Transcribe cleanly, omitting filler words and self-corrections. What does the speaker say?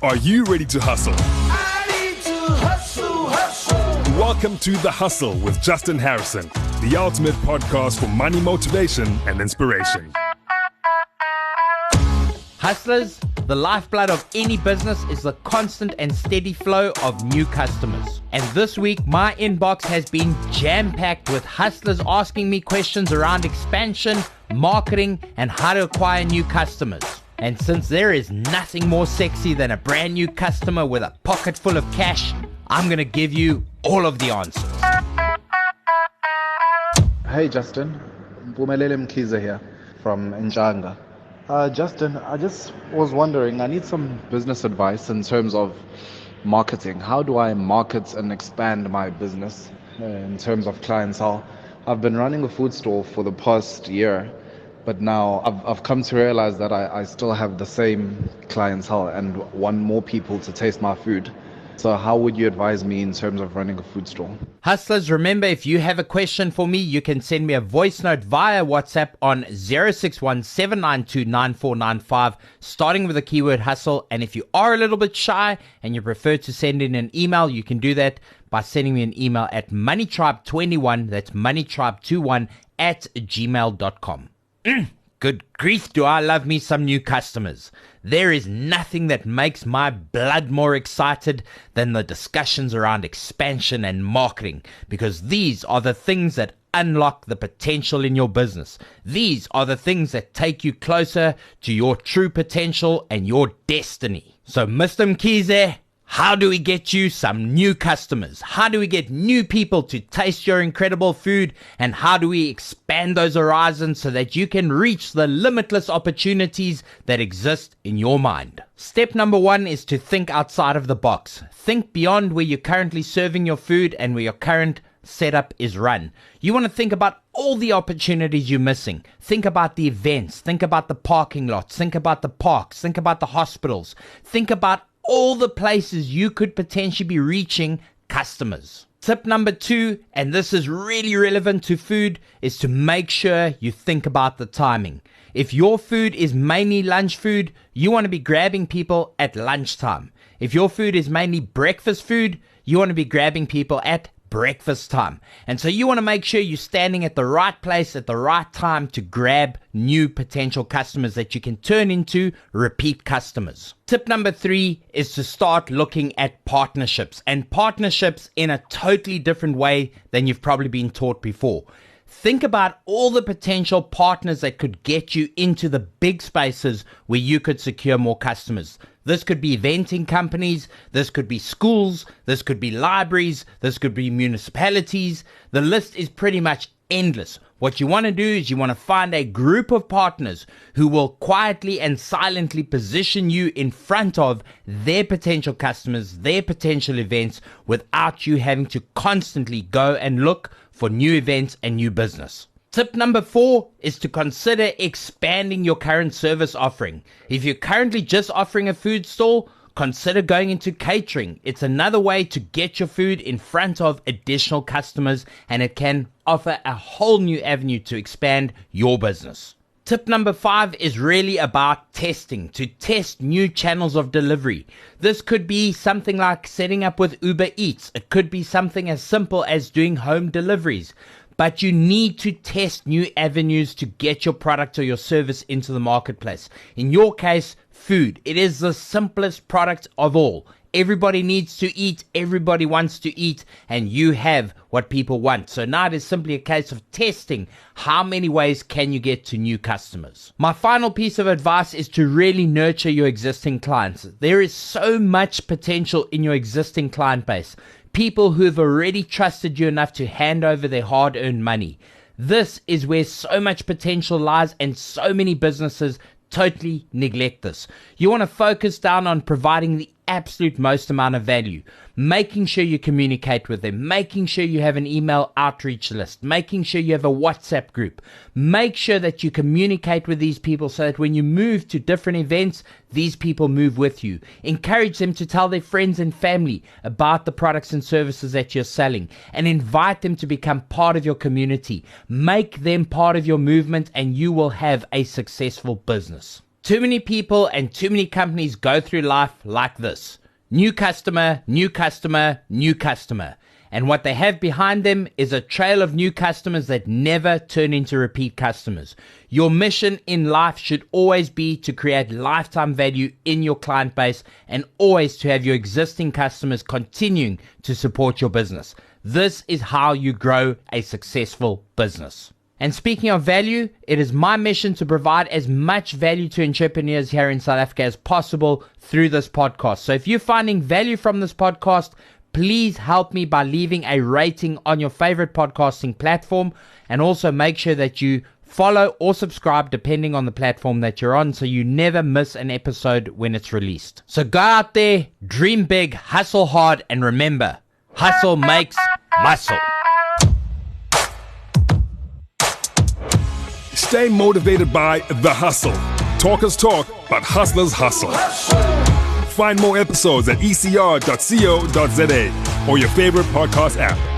Are you ready to hustle? I need to hustle. Welcome to The Hustle with Justin Harrison, the ultimate podcast for money motivation and inspiration. Hustlers, the lifeblood of any business is the constant and steady flow of new customers. And this week, my inbox has been jam-packed with hustlers asking me questions around expansion, marketing, and how to acquire new customers. And since there is nothing more sexy than a brand new customer with a pocket full of cash, I'm going to give you all of the answers. Hey Justin, Mpumelele Mkhize here from Njanga. Justin, I just was wondering, I need some business advice in terms of marketing. How do I market and expand my business in terms of clientele? I've been running a food store for the past year, but now I've come to realize that I still have the same clientele and want more people to taste my food. So how would you advise me in terms of running a food store? Hustlers, remember, if you have a question for me, you can send me a voice note via WhatsApp on 061-792-9495, starting with the keyword hustle. And if you are a little bit shy and you prefer to send in an email, you can do that by sending me an email at moneytribe21, that's moneytribe21 @gmail.com. Good grief, do I love me some new customers. There is nothing that makes my blood more excited than the discussions around expansion and marketing, because these are the things that unlock the potential in your business. These are the things that take you closer to your true potential and your destiny. So Mr. Mkhize, how do we get you some new customers? How do we get new people to taste your incredible food? And how do we expand those horizons so that you can reach the limitless opportunities that exist in your mind? Step number 1 is to think outside of the box. Think beyond where you're currently serving your food and where your current setup is run. You want to think about all the opportunities you're missing. Think about the events. Think about the parking lots. Think about the parks. Think about the hospitals. Think about all the places you could potentially be reaching customers. Tip number 2, and this is really relevant to food, is to make sure you think about the timing. If your food is mainly lunch food, you want to be grabbing people at lunchtime. If your food is mainly breakfast food, you want to be grabbing people at breakfast time. And so you want to make sure you're standing at the right place at the right time to grab new potential customers that you can turn into repeat customers. Tip number 3 is to start looking at partnerships, and partnerships in a totally different way than you've probably been taught before. Think about all the potential partners that could get you into the big spaces where you could secure more customers. This could be eventing companies, this could be schools, this could be libraries, this could be municipalities. The list is pretty much endless. What you want to do is you want to find a group of partners who will quietly and silently position you in front of their potential customers, their potential events, without you having to constantly go and look for new events and new business. Tip number 4 is to consider expanding your current service offering. If you're currently just offering a food stall, consider going into catering. It's another way to get your food in front of additional customers, and it can offer a whole new avenue to expand your business. Tip number 5 is really about testing, to test new channels of delivery. This could be something like setting up with Uber Eats. It could be something as simple as doing home deliveries. But you need to test new avenues to get your product or your service into the marketplace. In your case, food. It is the simplest product of all. Everybody needs to eat, everybody wants to eat, and you have what people want. So now it is simply a case of testing how many ways can you get to new customers. My final piece of advice is to really nurture your existing clients. There is so much potential in your existing client base. People who have already trusted you enough to hand over their hard-earned money. This is where so much potential lies, and so many businesses totally neglect this. You want to focus down on providing the absolute most amount of value, making sure you communicate with them, making sure you have an email outreach list, making sure you have a WhatsApp group. Make sure that you communicate with these people so that when you move to different events, these people move with you. Encourage them to tell their friends and family about the products and services that you're selling, and invite them to become part of your community. Make them part of your movement, and you will have a successful business. Too many people and too many companies go through life like this. New customer, new customer, new customer. And what they have behind them is a trail of new customers that never turn into repeat customers. Your mission in life should always be to create lifetime value in your client base and always to have your existing customers continuing to support your business. This is how you grow a successful business. And speaking of value, it is my mission to provide as much value to entrepreneurs here in South Africa as possible through this podcast. So if you're finding value from this podcast, please help me by leaving a rating on your favorite podcasting platform, and also make sure that you follow or subscribe depending on the platform that you're on so you never miss an episode when it's released. So go out there, dream big, hustle hard, and remember, hustle makes muscle. Stay motivated by The Hustle. Talkers talk, but hustlers hustle. Find more episodes at ecr.co.za or your favorite podcast app.